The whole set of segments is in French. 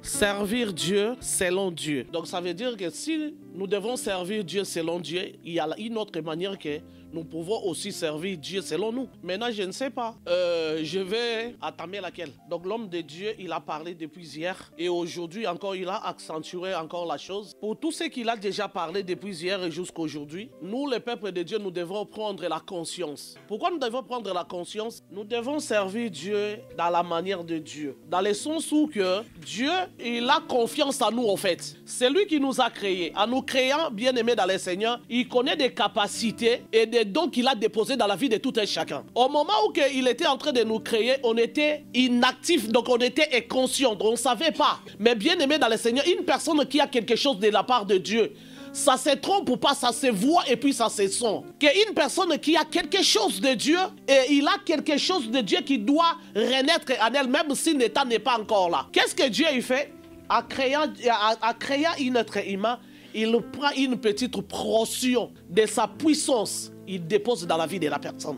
Servir Dieu selon Dieu. Donc ça veut dire que si nous devons servir Dieu selon Dieu, il y a une autre manière que nous pouvons aussi servir Dieu selon nous. Maintenant, je ne sais pas. Je vais attamer laquelle. Donc l'homme de Dieu, il a parlé depuis hier. Et aujourd'hui encore, il a accentué encore la chose. Pour tout ce qu'il a déjà parlé depuis hier et jusqu'à aujourd'hui, nous, le peuple de Dieu, nous devons prendre la conscience. Pourquoi nous devons prendre la conscience? Nous devons servir Dieu dans la manière de Dieu. Dans le sens où que Dieu, il a confiance en nous en fait. C'est lui qui nous a créés. En nous créant, bien aimés dans le Seigneur, il connaît des capacités et des dons qu'il a déposés dans la vie de tout un chacun. Au moment où il était en train de nous créer, on était inactifs, donc on était inconscients, on ne savait pas. Mais bien aimé dans le Seigneur, une personne qui a quelque chose de la part de Dieu, ça se trompe ou pas, ça se voit et puis ça se sent. Qu'une personne qui a quelque chose de Dieu, et il a quelque chose de Dieu qui doit renaître en elle, même si l'état n'est pas encore là. Qu'est-ce que Dieu il fait? En créant un être humain, il prend une petite portion de sa puissance, il dépose dans la vie de la personne.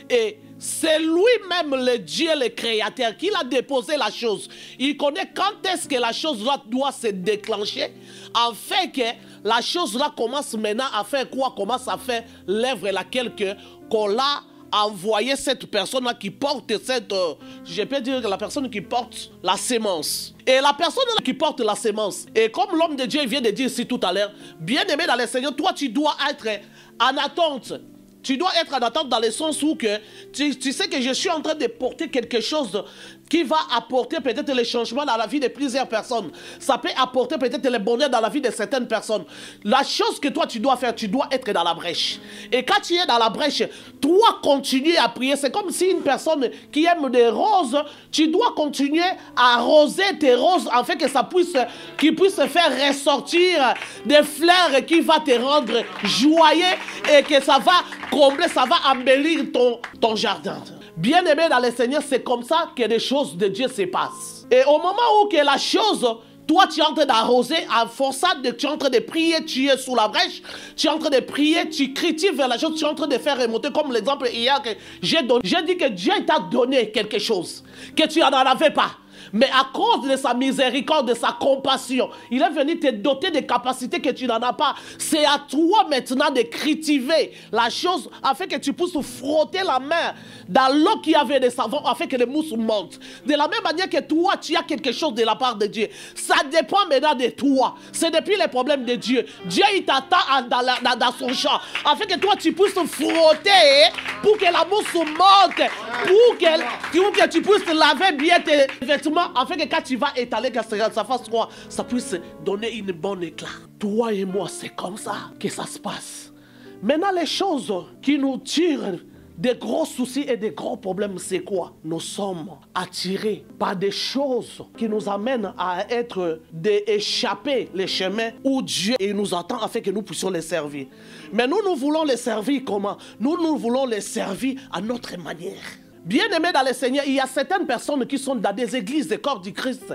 Et c'est lui-même le Dieu, le créateur, qui a déposé la chose. Il connaît quand est-ce que la chose-là doit se déclencher, afin que la chose-là commence maintenant à faire quoi? Commence à faire l'œuvre laquelle qu'on l'a envoyé cette personne-là qui porte cette... je peux dire que la personne qui porte la sémence. Et la personne qui porte la sémence, et comme l'homme de Dieu vient de dire ici tout à l'heure, bien aimé dans le Seigneur, toi tu dois être en attente. Tu dois être en attente dans le sens où que tu sais que je suis en train de porter quelque chose qui va apporter peut-être les changements dans la vie de plusieurs personnes. Ça peut apporter peut-être le bonheur dans la vie de certaines personnes. La chose que toi tu dois faire, tu dois être dans la brèche. Et quand tu es dans la brèche, toi continuer à prier. C'est comme si une personne qui aime des roses, tu dois continuer à arroser tes roses afin que ça puisse, qu'ils puissent faire ressortir des fleurs qui vont te rendre joyeux et que ça va combler, ça va embellir ton jardin. Bien aimé dans le Seigneur, c'est comme ça que les choses de Dieu se passent. Et au moment où que la chose, toi tu es en train d'arroser, en forçant, tu es en train de prier, tu es sous la brèche, tu es en train de prier, tu critiques vers la chose, tu es en train de faire remonter, comme l'exemple hier que j'ai donné. J'ai dit que Dieu t'a donné quelque chose, que tu n'en avais pas. Mais à cause de sa miséricorde, de sa compassion, il est venu te doter de capacités que tu n'en as pas. C'est à toi maintenant de critiquer la chose afin que tu puisses frotter la main dans l'eau qui avait des savons afin que les mousses montent. De la même manière que toi, tu as quelque chose de la part de Dieu. Ça dépend maintenant de toi. C'est depuis les problèmes de Dieu. Dieu, il t'attend dans son champ afin que toi, tu puisses frotter pour que la mousse monte, pour que tu puisses laver bien tes vêtements afin que quand tu vas étaler, que ça fasse quoi, ça puisse donner une bonne éclat. Toi et moi, c'est comme ça que ça se passe. Maintenant, les choses qui nous tirent des gros soucis et des gros problèmes, c'est quoi? Nous sommes attirés par des choses qui nous amènent à échapper les chemins où Dieu nous attend afin que nous puissions les servir. Mais nous voulons les servir comment? Nous voulons les servir à notre manière. Bien aimé dans le Seigneur, il y a certaines personnes qui sont dans des églises des corps du Christ.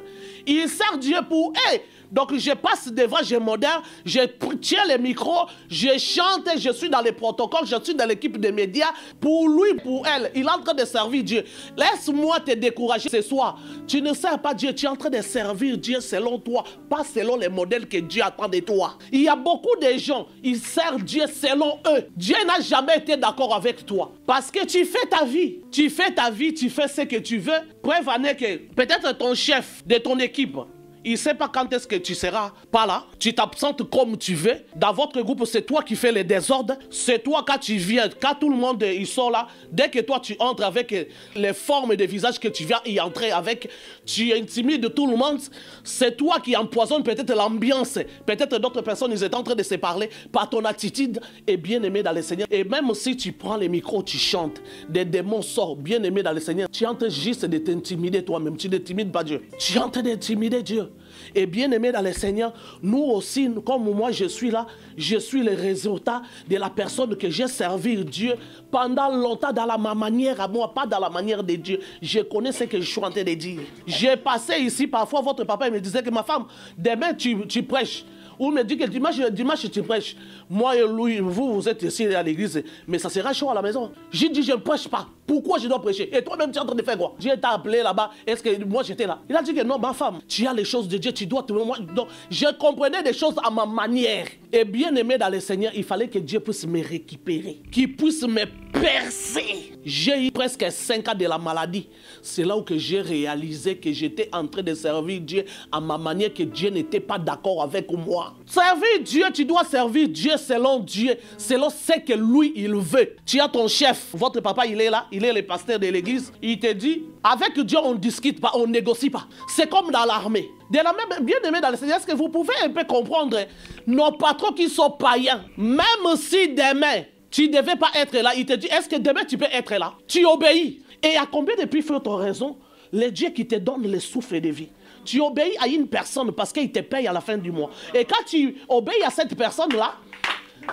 Ils servent Dieu pour eux. Donc je passe devant, je modère, je tiens le micro, je chante, je suis dans les protocoles, je suis dans l'équipe des médias. Pour lui, pour elle, il est en train de servir Dieu. Laisse-moi te décourager ce soir. Tu ne sers pas Dieu, tu es en train de servir Dieu selon toi, pas selon les modèles que Dieu attend de toi. Il y a beaucoup de gens, ils servent Dieu selon eux. Dieu n'a jamais été d'accord avec toi. Parce que tu fais ta vie. Tu fais ta vie, tu fais ce que tu veux. Preuve en est que peut-être ton chef de ton équipe, il ne sait pas quand est-ce que tu seras pas là. Tu t'absentes comme tu veux. Dans votre groupe, c'est toi qui fais les désordres. C'est toi quand tu viens, quand tout le monde ils sont là. Dès que toi tu entres avec les formes de visage que tu viens y entrer avec, tu intimides tout le monde. C'est toi qui empoisonne peut-être l'ambiance. Peut-être d'autres personnes, ils étaient en train de se parler par ton attitude. Et bien aimé dans le Seigneur. Et même si tu prends les micros, tu chantes, des démons sortent. Bien aimé dans le Seigneur. Tu es en train juste de t'intimider toi-même. Tu n'intimides pas Dieu. Tu es en train d'intimider Dieu. Et bien aimé dans le Seigneur, nous aussi, comme moi je suis là, je suis le résultat de la personne que j'ai servi Dieu pendant longtemps dans ma manière à moi, pas dans la manière de Dieu. Je connais ce que je suis en train de dire. J'ai passé ici, parfois votre papa me disait que ma femme, demain tu prêches. Ou me dit que dimanche tu prêches. Moi et lui, vous êtes ici à l'église, mais ça sera chaud à la maison. J'ai dit, je ne prêche pas. Pourquoi je dois prêcher? Et toi-même, tu es en train de faire quoi? Dieu t'a appelé là-bas. Est-ce que moi j'étais là? Il a dit que non, ma femme, tu as les choses de Dieu, tu dois te... Moi, donc, je comprenais des choses à ma manière. Et bien aimé dans le Seigneur, il fallait que Dieu puisse me récupérer, qu'il puisse me percer. J'ai eu presque 5 ans de la maladie. C'est là où j'ai réalisé que j'étais en train de servir Dieu à ma manière, que Dieu n'était pas d'accord avec moi. Servir Dieu, tu dois servir Dieu selon Dieu, selon ce que lui, il veut. Tu as ton chef, votre papa, il est là, il est le pasteur de l'église. Il te dit, avec Dieu, on ne discute pas, on ne négocie pas. C'est comme dans l'armée. De la même, bien aimé dans le Seigneur, est-ce que vous pouvez un peu comprendre nos patrons qui sont païens, même si demain, tu ne devais pas être là, il te dit, est-ce que demain tu peux être là? Tu obéis. Et à combien de prix fait ton raison? Le Dieu qui te donne le souffle de vie. Tu obéis à une personne parce qu'il te paye à la fin du mois. Et quand tu obéis à cette personne-là,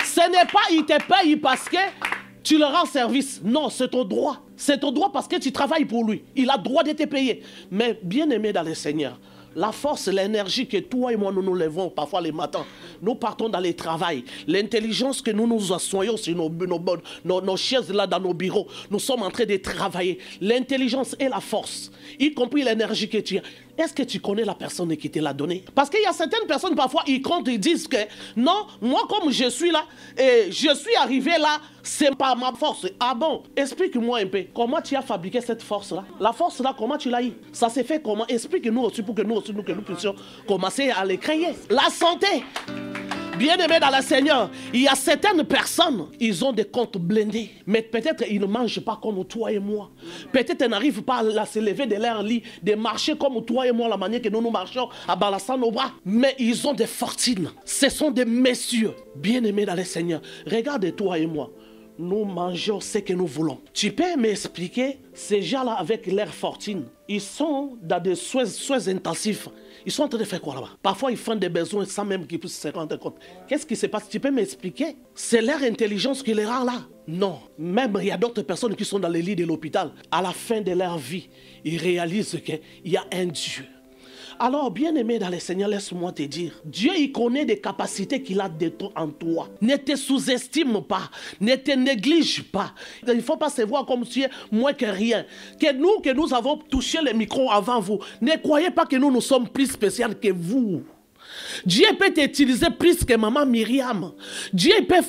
ce n'est pas il te paye parce que tu le rends service. Non, c'est ton droit. C'est ton droit parce que tu travailles pour lui. Il a le droit de te payer. Mais bien aimé dans le Seigneur, la force, l'énergie que toi et moi nous nous levons parfois les matins, nous partons dans les travails, l'intelligence que nous nous assoyons sur nos chaises là dans nos bureaux, nous sommes en train de travailler, l'intelligence et la force, y compris l'énergie que tu as. Est-ce que tu connais la personne qui te l'a donnée? Parce qu'il y a certaines personnes, parfois, ils comptent, ils disent que non, moi comme je suis là, et je suis arrivé là, c'est pas ma force. Ah bon? Explique-moi un peu, comment tu as fabriqué cette force-là? La force-là, comment tu l'as eu? Ça s'est fait comment? Explique-nous aussi pour que nous aussi, que nous puissions commencer à les créer. La santé! Bien-aimés dans le Seigneur, il y a certaines personnes, ils ont des comptes blindés, mais peut-être ils ne mangent pas comme toi et moi. Peut-être ils n'arrivent pas à se lever de leur lit, de marcher comme toi et moi, la manière que nous marchons, en balançant nos bras. Mais ils ont des fortunes. Ce sont des messieurs. Bien-aimés dans le Seigneur, regarde toi et moi. Nous mangeons ce que nous voulons. Tu peux m'expliquer, ces gens-là avec leur fortune, ils sont dans des soins intensifs. Ils sont en train de faire quoi là-bas? Parfois, ils font des besoins sans même qu'ils puissent se rendre compte. Qu'est-ce qui se passe? Tu peux m'expliquer? C'est leur intelligence qui les rend là? Non. Même il y a d'autres personnes qui sont dans les lits de l'hôpital. À la fin de leur vie, ils réalisent qu'il y a un Dieu. Alors, bien-aimé dans le Seigneur, laisse-moi te dire, Dieu, il connaît des capacités qu'il a en toi. Ne te sous-estime pas, ne te néglige pas. Il ne faut pas se voir comme si tu es moins que rien. Que nous avons touché le micro avant vous, ne croyez pas que nous sommes plus spéciaux que vous. Dieu peut t'utiliser plus que maman Myriam. Dieu peut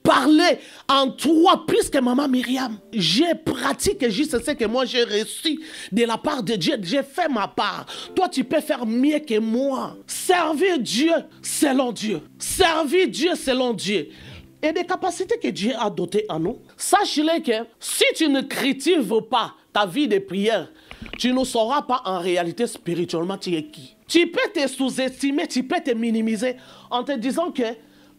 parler en toi plus que maman Myriam. J'ai pratiqué juste ce que moi j'ai reçu de la part de Dieu. J'ai fait ma part. Toi, tu peux faire mieux que moi. Servir Dieu selon Dieu. Servir Dieu selon Dieu. Et des capacités que Dieu a dotées en nous. Sache-le que si tu ne cultives pas ta vie de prière, tu ne sauras pas en réalité spirituellement tu es qui. Tu peux te sous-estimer, tu peux te minimiser en te disant que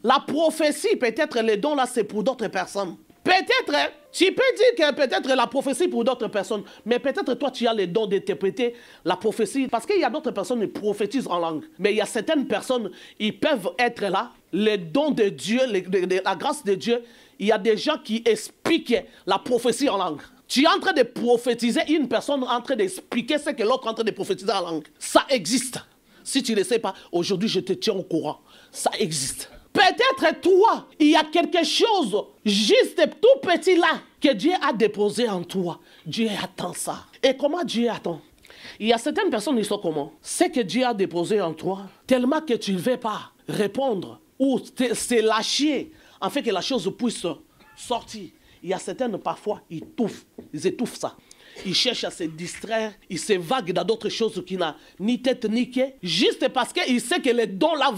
la prophétie, peut-être les dons là, c'est pour d'autres personnes. Peut-être, tu peux dire que peut-être la prophétie pour d'autres personnes, mais peut-être toi tu as le don d'interpréter la prophétie, parce qu'il y a d'autres personnes qui prophétisent en langue. Mais il y a certaines personnes, ils peuvent être là, les dons de Dieu, la grâce de Dieu, il y a des gens qui expliquent la prophétie en langue. Tu es en train de prophétiser, une personne en train d'expliquer ce que l'autre est en train de prophétiser en langue. Ça existe. Si tu ne le sais pas, aujourd'hui je te tiens au courant. Ça existe. Peut-être toi, il y a quelque chose juste tout petit là que Dieu a déposé en toi. Dieu attend ça. Et comment Dieu attend? Il y a certaines personnes qui sont comment? Ce que Dieu a déposé en toi, tellement que tu ne veux pas répondre ou se lâcher, afin que la chose puisse sortir. Il y a certaines, parfois, ils étouffent ça. Ils cherchent à se distraire, ils se vaguent dans d'autres choses qui n'ont ni tête ni queue, juste parce qu'ils savent que le don là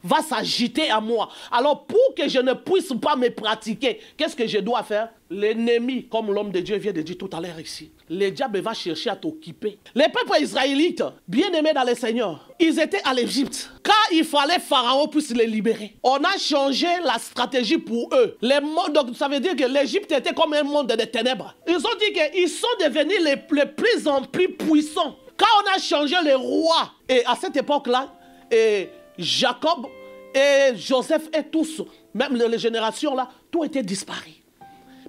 va s'agiter à moi. Alors, pour que je ne puisse pas me pratiquer, qu'est-ce que je dois faire? L'ennemi, comme l'homme de Dieu vient de dire tout à l'heure ici, le diable va chercher à t'occuper. Les peuples israélites, bien aimés dans le Seigneur, ils étaient à l'Égypte. Quand il fallait Pharaon puisse les libérer, on a changé la stratégie pour eux. Donc ça veut dire que l'Égypte était comme un monde de ténèbres. Ils ont dit qu'ils sont devenus les plus en plus puissants. Quand on a changé les rois, et à cette époque-là, Jacob et Joseph et tous, même les générations là, tout était disparu.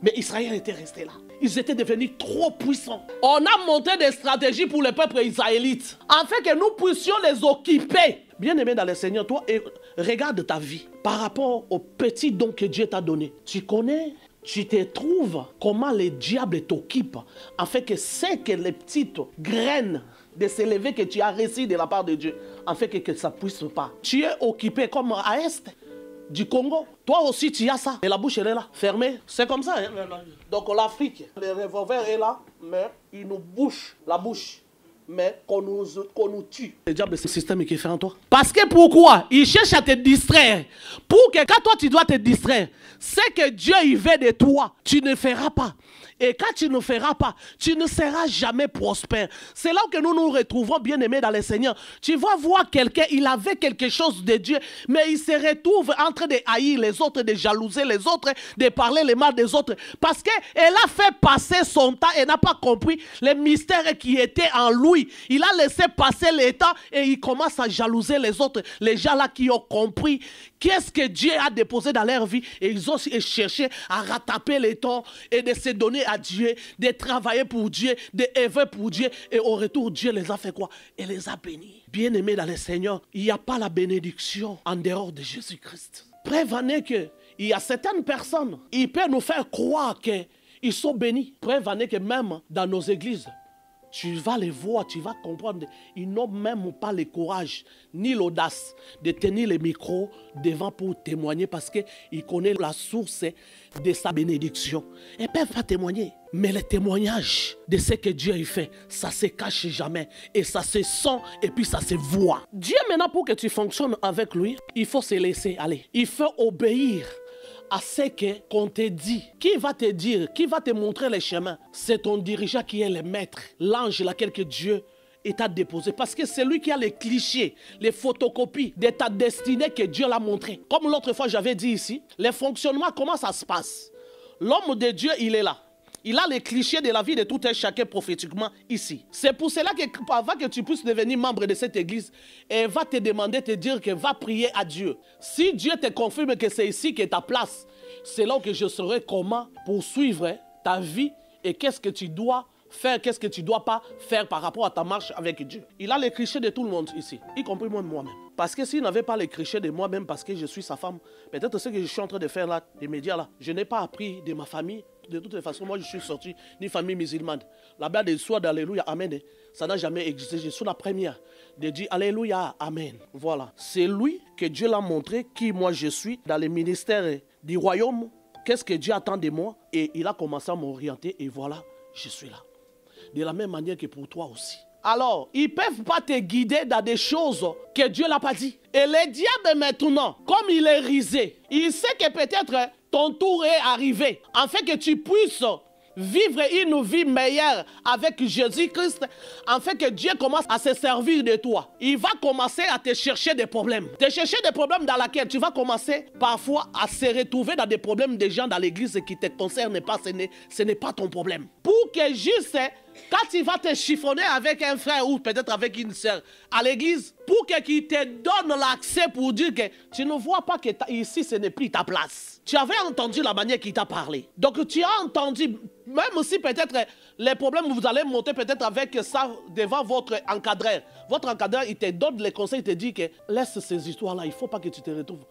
Mais Israël était resté là. Ils étaient devenus trop puissants. On a monté des stratégies pour le peuple israélite, afin que nous puissions les occuper. Bien-aimé dans le Seigneur, toi, regarde ta vie par rapport aux petits dons que Dieu t'a donnés. Tu connais, tu te trouves comment le diable t'occupe afin que c'est que les petites graines de s'élever que tu as reçues de la part de Dieu, afin que ça ne puisse pas. Tu es occupé comme à Est du Congo. Toi aussi, tu as ça. Et la bouche, elle est là, fermée. C'est comme ça. Hein? Donc l'Afrique, le revolver est là, mais il nous bouche la bouche. Mais qu'on nous tue. Le diable, c'est le système qui est fait en toi. Parce que pourquoi? Il cherche à te distraire. Pour que quand toi, tu dois te distraire, c'est que Dieu, il veut de toi. Tu ne feras pas. Et quand tu ne feras pas, tu ne seras jamais prospère. C'est là que nous nous retrouvons bien aimés dans le Seigneur. Tu vas voir quelqu'un, il avait quelque chose de Dieu, mais il se retrouve en train de haïr les autres, de jalouser les autres, de parler les mal des autres. Parce qu'elle a fait passer son temps et n'a pas compris les mystères qui étaient en lui. Il a laissé passer le temps et il commence à jalouser les autres. Les gens là qui ont compris qu'est-ce que Dieu a déposé dans leur vie. Et ils ont cherché à rattraper les temps et de se donner à Dieu, de travailler pour Dieu, de œuvrer pour Dieu. Et au retour, Dieu les a fait quoi? Il les a bénis. Bien-aimés dans le Seigneur, il n'y a pas la bénédiction en dehors de Jésus-Christ. Preuve en est qu'il y a certaines personnes, ils peuvent nous faire croire qu'ils sont bénis. Preuve en est que même dans nos églises, tu vas les voir, tu vas comprendre. Ils n'ont même pas le courage ni l'audace de tenir le micro devant pour témoigner parce qu'ils connaissent la source de sa bénédiction. Ils ne peuvent pas témoigner. Mais le témoignage de ce que Dieu a fait, ça ne se cache jamais. Et ça se sent et puis ça se voit. Dieu maintenant, pour que tu fonctionnes avec lui, il faut se laisser aller. Il faut obéir à ce qu'on te dit. Qui va te dire, qui va te montrer les chemins? C'est ton dirigeant qui est le maître, l'ange laquelle que Dieu t'a déposé. Parce que c'est lui qui a les clichés, les photocopies de ta destinée que Dieu l'a montré. Comme l'autre fois j'avais dit ici, le fonctionnement, comment ça se passe? L'homme de Dieu, il est là. Il a les clichés de la vie de tout un chacun prophétiquement ici. C'est pour cela que avant que tu puisses devenir membre de cette église, elle va te demander, te dire que va prier à Dieu. Si Dieu te confirme que c'est ici que ta place, c'est là que je saurai comment poursuivre ta vie et qu'est-ce que tu dois faire, qu'est-ce que tu ne dois pas faire par rapport à ta marche avec Dieu. Il a les clichés de tout le monde ici, y compris moi-même. Parce que s'il n'avait pas les clichés de moi-même parce que je suis sa femme, peut-être ce que je suis en train de faire là, les médias là, je n'ai pas appris de ma famille. De toute façon, moi je suis sorti d'une famille musulmane. La Bible dit soit d'Alléluia, Amen. Ça n'a jamais existé. Je suis la première de dire Alléluia, Amen. Voilà. C'est lui que Dieu l'a montré qui moi je suis dans le ministère du royaume. Qu'est-ce que Dieu attend de moi? Et il a commencé à m'orienter et voilà, je suis là. De la même manière que pour toi aussi. Alors, ils ne peuvent pas te guider dans des choses que Dieu n'a pas dit. Et le diable maintenant, comme il est risé, il sait que peut-être ton tour est arrivé, afin que tu puisses vivre une vie meilleure avec Jésus-Christ, afin que Dieu commence à se servir de toi. Il va commencer à te chercher des problèmes. Te chercher des problèmes dans lesquels tu vas commencer parfois à se retrouver dans des problèmes des gens dans l'église qui ne te concernent pas. Ce n'est pas ton problème. Pour que juste, quand tu vas te chiffonner avec un frère ou peut-être avec une sœur à l'église, pour qu'il te donne l'accès pour dire que tu ne vois pas que ici ce n'est plus ta place. Tu avais entendu la manière qu'il t'a parlé. Donc tu as entendu, même si peut-être les problèmes vous allez monter peut-être avec ça devant votre encadreur. Votre encadreur, il te donne les conseils, il te dit que laisse ces histoires-là, il ne faut pas que tu te retrouves.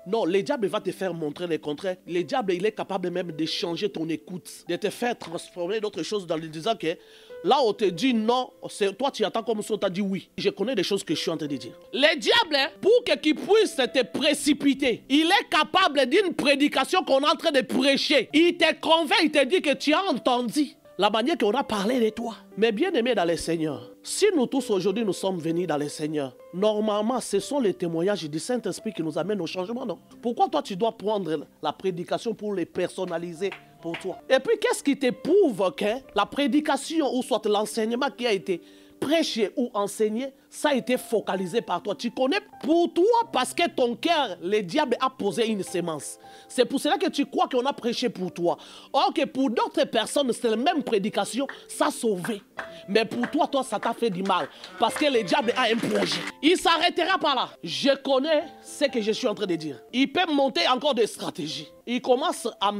Non, le diable va te faire montrer le contraire. Le diable, il est capable même de changer ton écoute, de te faire transformer d'autres choses dans le disant que là où on te dit non, toi tu attends comme si on t'a dit oui. Je connais des choses que je suis en train de dire. Le diable, pour qu'il puisse te précipiter, il est capable d'une prédication qu'on est en train de prêcher. Il te convainc, il te dit que tu as entendu la manière qu'on a parlé de toi. Mais bien aimé dans le Seigneur, si nous tous aujourd'hui nous sommes venus dans le Seigneur, normalement ce sont les témoignages du Saint-Esprit qui nous amènent au changement, non? Pourquoi toi tu dois prendre la prédication pour les personnaliser pour toi? Et puis qu'est-ce qui te prouve que la prédication ou soit l'enseignement qui a été prêché ou enseigné, ça a été focalisé par toi. Tu connais pour toi parce que ton cœur, le diable a posé une sémence. C'est pour cela que tu crois qu'on a prêché pour toi. Or que pour d'autres personnes, c'est la même prédication, ça a sauvé. Mais pour toi, ça t'a fait du mal. Parce que le diable a un projet. Il s'arrêtera par là. Je connais ce que je suis en train de dire. Il peut monter encore des stratégies. Il commence à...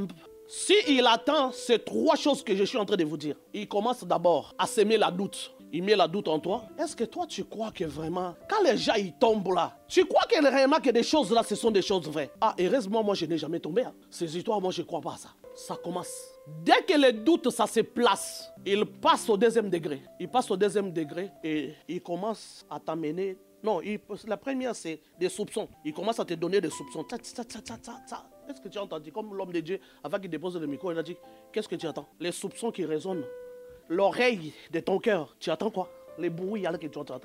S'il attend ces trois choses que je suis en train de vous dire, il commence d'abord à semer la doute. il met la doute en toi. Est-ce que toi, tu crois que vraiment, quand les gens ils tombent là, tu crois que réellement que des choses là, ce sont des choses vraies? Ah, heureusement, moi, je n'ai jamais tombé. Hein. Ces histoires, moi, je ne crois pas à ça. Ça commence. Dès que le doute, ça se place, il passe au deuxième degré. Il passe au deuxième degré et il commence à t'amener. Non, la première, c'est des soupçons. Il commence à te donner des soupçons. Est-ce que tu as entendu? Comme l'homme de Dieu, avant qu'il dépose le micro, il a dit, qu'est-ce que tu attends? Les soupçons qui résonnent. L'oreille de ton cœur, tu attends quoi? Les bruits que tu entends.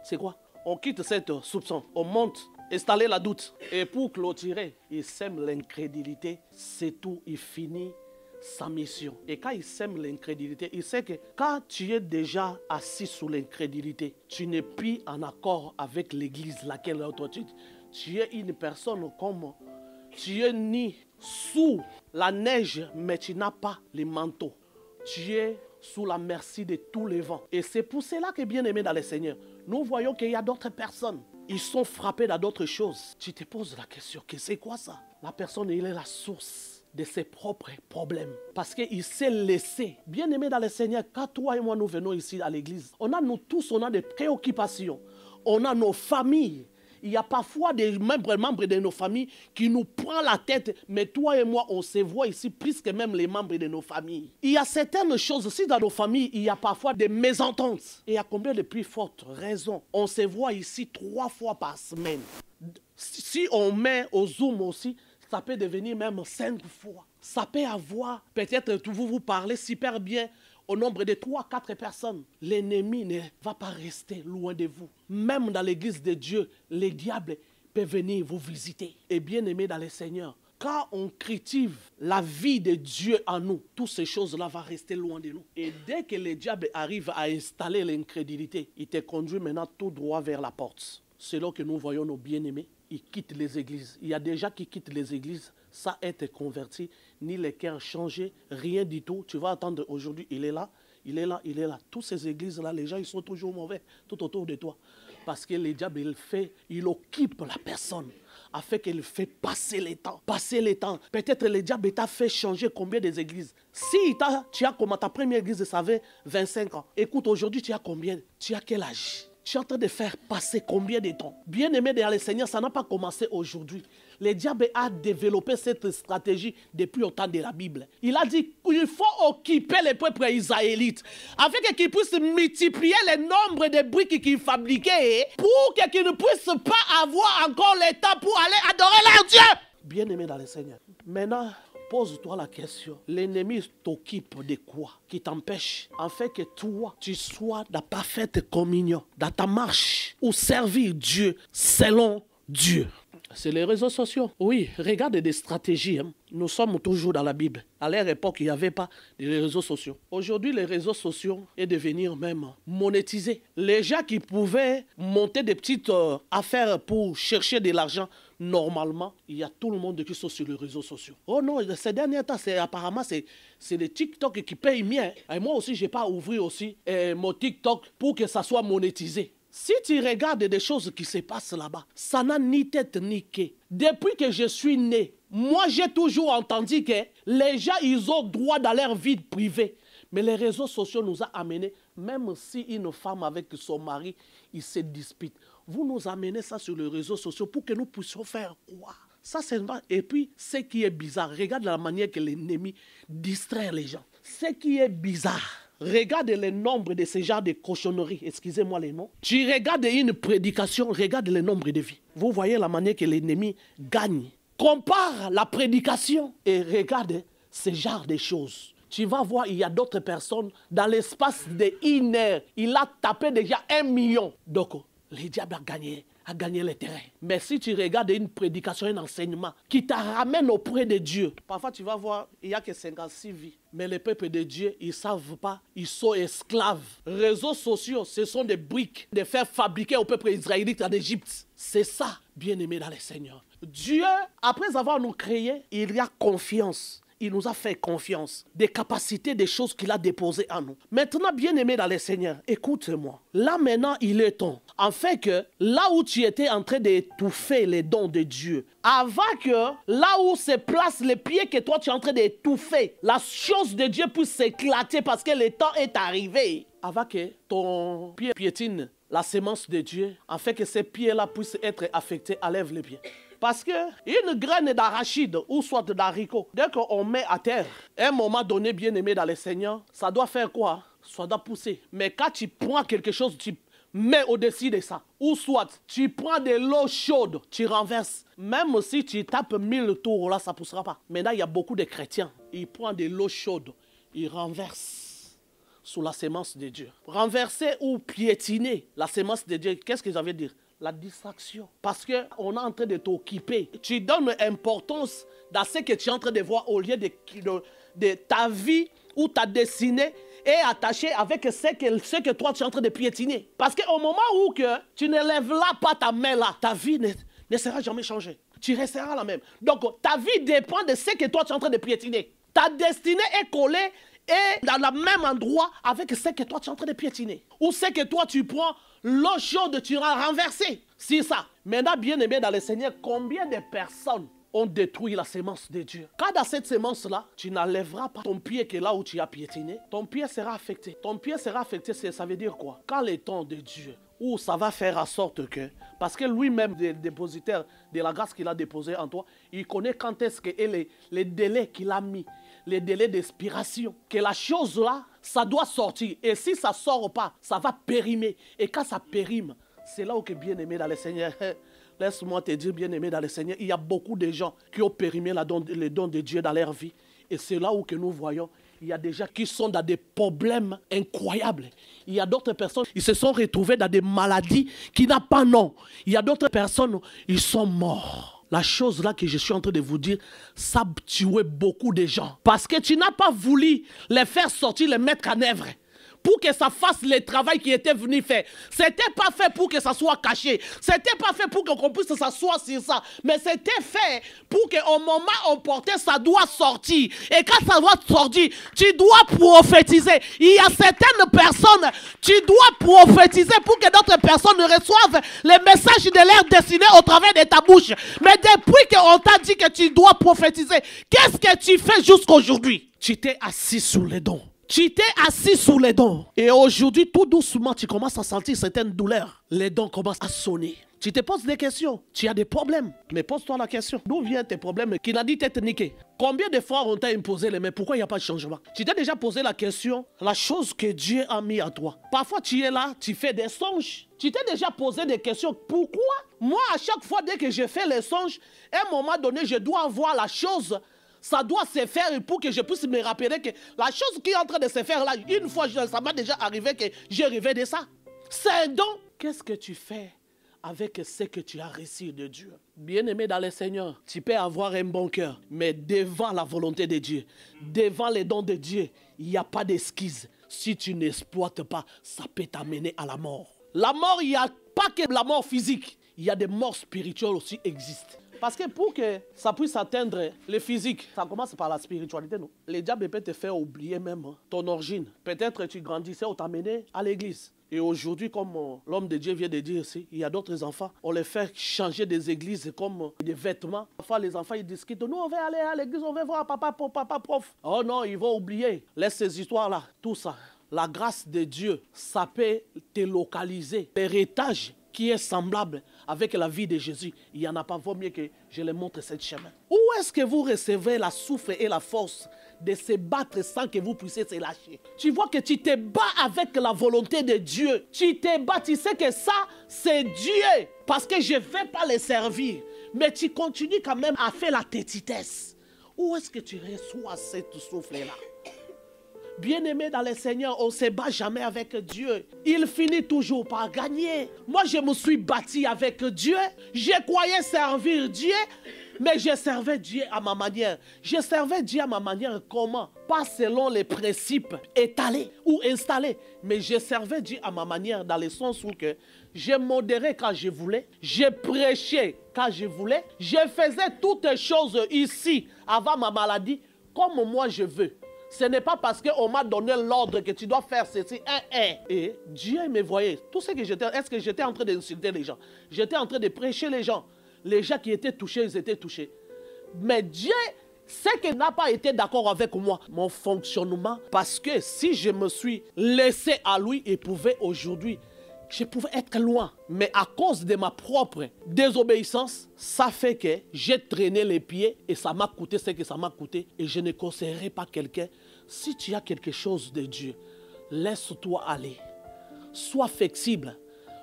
C'est quoi? On quitte cette soupçon, on monte, installer la doute. Et pour clôturer, il sème l'incrédulité. C'est tout, il finit sa mission. Et quand il sème l'incrédulité, il sait que quand tu es déjà assis sous l'incrédulité, tu n'es plus en accord avec l'église laquelle tu es une personne comme... Tu es né sous la neige, mais tu n'as pas le manteau. Tu es sous la merci de tous les vents. Et c'est pour cela que, bien aimé dans le Seigneur, nous voyons qu'il y a d'autres personnes. Ils sont frappés dans d'autres choses. Tu te poses la question, que c'est quoi ça? La personne, il est la source de ses propres problèmes. Parce qu'il s'est laissé. Bien aimé dans le Seigneur, quand toi et moi nous venons ici à l'église, nous tous, on a des préoccupations. On a nos familles. Il y a parfois des membres de nos familles qui nous prennent la tête. Mais toi et moi, on se voit ici plus que même les membres de nos familles. Il y a certaines choses aussi dans nos familles. Il y a parfois des mésententes. Et à combien de plus fortes raisons? On se voit ici 3 fois par semaine. Si on met au Zoom aussi, ça peut devenir même 5 fois. Ça peut avoir, peut-être vous parlez super bien au nombre de 3-4 personnes. L'ennemi ne va pas rester loin de vous. Même dans l'église de Dieu, les diables peuvent venir vous visiter. Et bien aimé dans le Seigneur, quand on critique la vie de Dieu en nous, toutes ces choses-là vont rester loin de nous. Et dès que le diable arrive à installer l'incrédulité, il te conduit maintenant tout droit vers la porte. C'est là que nous voyons nos bien-aimés. Ils quittent les églises. Il y a des gens qui quittent les églises sans être convertis, ni les cœurs changés, rien du tout. Tu vas attendre aujourd'hui, il est là, il est là, il est là. Toutes ces églises-là, les gens, ils sont toujours mauvais tout autour de toi. Parce que le diable, il occupe la personne afin qu'il fait passer les temps. Passer les temps. Peut-être le diable t'a fait changer combien des églises. Si tu as comme ta première église, ça avait 25 ans. Écoute, aujourd'hui, tu as combien? Tu as quel âge? Tu es en train de faire passer combien de temps? Bien aimé dans le Seigneur, ça n'a pas commencé aujourd'hui. Le diable a développé cette stratégie depuis le temps de la Bible. Il a dit qu'il faut occuper les peuples israélites afin qu'ils puissent multiplier le nombre de briques qu'ils fabriquaient pour qu'ils ne puissent pas avoir encore le temps pour aller adorer leur Dieu. Bien aimé dans le Seigneur. Maintenant, pose-toi la question. L'ennemi t'occupe de quoi qui t'empêche en fait que toi, tu sois dans parfaite communion, dans ta marche, ou servir Dieu selon Dieu. C'est les réseaux sociaux. Oui, regarde des stratégies. Hein. Nous sommes toujours dans la Bible. À leur époque, il n'y avait pas de réseaux sociaux. Aujourd'hui, les réseaux sociaux est devenir même monétisés. Les gens qui pouvaient monter des petites affaires pour chercher de l'argent, normalement, il y a tout le monde qui sont sur les réseaux sociaux. Oh non, ces derniers temps, apparemment, c'est les TikTok qui payent bien. Et moi aussi, je n'ai pas ouvert aussi mon TikTok pour que ça soit monétisé. Si tu regardes des choses qui se passent là-bas, ça n'a ni tête ni queue. Depuis que je suis né, moi j'ai toujours entendu que les gens, ils ont droit dans leur vie privée. Mais les réseaux sociaux nous ont amenés, même si une femme avec son mari, ils se disputent. Vous nous amenez ça sur les réseaux sociaux pour que nous puissions faire quoi? Ça, c'est pas. Et puis, ce qui est bizarre, regarde la manière que l'ennemi distrait les gens. Ce qui est bizarre, regarde le nombre de ces genres de cochonneries, excusez-moi les noms. Tu regardes une prédication, regarde le nombre de vies. Vous voyez la manière que l'ennemi gagne. Compare la prédication et regarde ce genre de choses. Tu vas voir, il y a d'autres personnes, dans l'espace d'1 heure, il a tapé déjà 1 million. Donc, le diable a gagné le terrain. Mais si tu regardes une prédication, un enseignement qui te ramène auprès de Dieu, parfois tu vas voir, il n'y a que 56 vies. Mais les peuples de Dieu, ils ne savent pas, ils sont esclaves. Réseaux sociaux, ce sont des briques de faire fabriquer au peuple israélite en Égypte. C'est ça, bien-aimé dans le Seigneur. Dieu, après avoir nous créé, il y a confiance. il nous a fait confiance, des capacités, des choses qu'il a déposées en nous. Maintenant, bien-aimé dans le Seigneur, écoute-moi. Là maintenant, il est temps. En fait que là où tu étais en train d'étouffer les dons de Dieu, avant que là où se placent les pieds que toi tu es en train d'étouffer, la chose de Dieu puisse s'éclater parce que le temps est arrivé. Avant que ton pied piétine la sémence de Dieu, afin que ces pieds-là puissent être affectés, enlève les pieds. Parce qu'une graine d'arachide ou soit d'haricot, dès qu'on met à terre, à un moment donné, bien-aimé dans le Seigneur, ça doit faire quoi? Ça doit pousser. Mais quand tu prends quelque chose, tu mets au-dessus de ça. Ou soit, tu prends de l'eau chaude, tu renverses. Même si tu tapes 1000 tours, là, ça ne poussera pas. Maintenant, il y a beaucoup de chrétiens. Ils prennent de l'eau chaude, ils renversent sous la sémence de Dieu. Renverser ou piétiner la sémence de Dieu, qu'est-ce que ça veut dire? La distraction. Parce qu'on est en train de t'occuper. Tu donnes importance dans ce que tu es en train de voir au lieu de ta vie ou ta destinée est attachée avec ce que toi tu es en train de piétiner. Parce qu'au moment où tu ne lèves là pas ta main là, ta vie ne sera jamais changée. Tu resteras la même. Donc ta vie dépend de ce que toi tu es en train de piétiner. Ta destinée est collée et dans le même endroit avec ce que toi tu es en train de piétiner. Ou ce que toi tu prends, l'eau chaude tu vas renverser. C'est ça. Maintenant, bien aimé dans le Seigneur, combien de personnes ont détruit la sémence de Dieu? Quand dans cette sémence-là, tu n'enlèveras pas ton pied qui est là où tu as piétiné, ton pied sera affecté. Ton pied sera affecté, ça veut dire quoi? Quand le temps de Dieu, où ça va faire en sorte que, parce que lui-même, le dépositaire de la grâce qu'il a déposée en toi, il connaît quand est-ce que les délais qu'il a mis, les délais d'expiration, que la chose là, ça doit sortir. Et si ça ne sort pas, ça va périmer. Et quand ça périme, c'est là où que bien-aimé dans le Seigneur, laisse-moi te dire, bien-aimé dans le Seigneur, il y a beaucoup de gens qui ont périmé les dons de Dieu dans leur vie. Et c'est là où que nous voyons, il y a des gens qui sont dans des problèmes incroyables. Il y a d'autres personnes, ils se sont retrouvés dans des maladies qui n'ont pas nom. Il y a d'autres personnes, ils sont morts. La chose là que je suis en train de vous dire, ça a tué beaucoup de gens. Parce que tu n'as pas voulu les faire sortir, les mettre en œuvre. Pour que ça fasse le travail qui était venu faire. C'était pas fait pour que ça soit caché. C'était pas fait pour qu'on puisse s'asseoir sur ça. Mais c'était fait pour qu'au moment opportun, ça doit sortir. Et quand ça doit sortir, tu dois prophétiser. Il y a certaines personnes, tu dois prophétiser pour que d'autres personnes reçoivent les messages de leur destinée au travers de ta bouche. Mais depuis qu'on t'a dit que tu dois prophétiser, qu'est-ce que tu fais jusqu'à aujourd'hui? Tu t'es assis sous les dons. Tu t'es assis sous les dons. Et aujourd'hui, tout doucement, tu commences à sentir certaines douleurs. Les dons commencent à sonner. Tu te poses des questions. Tu as des problèmes. Mais pose-toi la question. D'où viennent tes problèmes qui n'a dit t'être niqué? Combien de fois on t'a imposé les mains? Pourquoi il n'y a pas de changement? Tu t'es déjà posé la question, la chose que Dieu a mis à toi. Parfois, tu es là, tu fais des songes. Tu t'es déjà posé des questions. Pourquoi? Moi, à chaque fois, dès que je fais les songes, à un moment donné, je dois voir la chose. Ça doit se faire pour que je puisse me rappeler que la chose qui est en train de se faire là, une fois, ça m'a déjà arrivé que j'ai rêvé de ça. C'est un don. Qu'est-ce que tu fais avec ce que tu as reçu de Dieu? Bien-aimé dans le Seigneur, tu peux avoir un bon cœur, mais devant la volonté de Dieu, devant les dons de Dieu, il n'y a pas d'esquisse. Si tu n'exploites pas, ça peut t'amener à la mort. La mort, il n'y a pas que la mort physique. Il y a des morts spirituelles aussi qui existent. Parce que pour que ça puisse atteindre le physique, ça commence par la spiritualité, non? Le diable peut te faire oublier même ton origine. Peut-être que tu grandissais ou t'amener à l'église. Et aujourd'hui, comme l'homme de Dieu vient de dire ici, il y a d'autres enfants, on les fait changer des églises comme des vêtements. Parfois, les enfants, ils discutent, nous, on va aller à l'église, on va voir papa prof. Oh non, ils vont oublier. Laisse ces histoires-là, tout ça. La grâce de Dieu, ça peut te localiser. L'héritage qui est semblable avec la vie de Jésus, il n'y en a pas. Vaut mieux que je les montre ce chemin. Où est-ce que vous recevez la souffle et la force de se battre sans que vous puissiez se lâcher? Tu vois que tu te bats avec la volonté de Dieu. Tu te bats, tu sais que ça, c'est Dieu. Parce que je ne vais pas les servir. Mais tu continues quand même à faire la tétitesse. Où est-ce que tu reçois cette souffle-là? Bien-aimé dans le Seigneur, on ne se bat jamais avec Dieu. Il finit toujours par gagner. Moi, je me suis bâti avec Dieu. Je croyais servir Dieu, mais je servais Dieu à ma manière. Je servais Dieu à ma manière comment? Pas selon les principes étalés ou installés, mais je servais Dieu à ma manière dans le sens où que je modérais quand je voulais, je prêchais quand je voulais, je faisais toutes choses ici avant ma maladie comme moi je veux. Ce n'est pas parce qu'on m'a donné l'ordre que tu dois faire ceci. Et Dieu me voyait. Tout ce que j'étais, est-ce que j'étais en train d'insulter les gens? J'étais en train de prêcher les gens. Les gens qui étaient touchés, ils étaient touchés. Mais Dieu, c'est qu'il n'a pas été d'accord avec moi, mon fonctionnement. Parce que si je me suis laissé à lui, il pouvait aujourd'hui, je pouvais être loin. Mais à cause de ma propre désobéissance, ça fait que j'ai traîné les pieds et ça m'a coûté ce que ça m'a coûté. Et je ne conseillerais pas quelqu'un. Si tu as quelque chose de Dieu, laisse-toi aller. Sois flexible.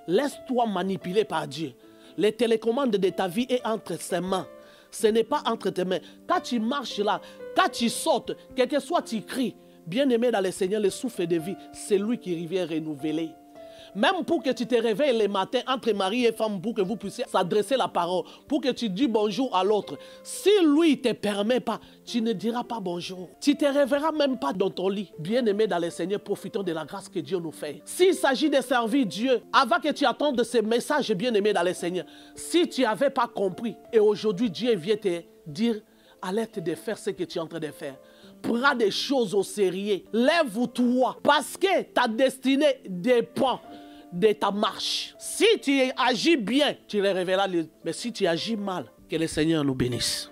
Laisse-toi manipuler par Dieu. Les télécommandes de ta vie est entre ses mains. Ce n'est pas entre tes mains. Quand tu marches là, quand tu sautes, quel que soit tu cries, bien-aimé dans le Seigneur, le souffle de vie, c'est lui qui vient renouveler. Même pour que tu te réveilles le matin entre mari et femme, pour que vous puissiez s'adresser la parole, pour que tu dis bonjour à l'autre. Si lui ne te permet pas, tu ne diras pas bonjour. Tu ne te réveilleras même pas dans ton lit. Bien-aimé dans le Seigneur, profitons de la grâce que Dieu nous fait. S'il s'agit de servir Dieu, avant que tu attendes ce message, bien-aimé dans le Seigneur, si tu n'avais pas compris, et aujourd'hui Dieu vient te dire, arrête de faire ce que tu es en train de faire. Prends des choses au sérieux. Lève-toi, parce que ta destinée dépend de ta marche. Si tu agis bien, tu les révéleras. Mais si tu agis mal, que le Seigneur nous bénisse.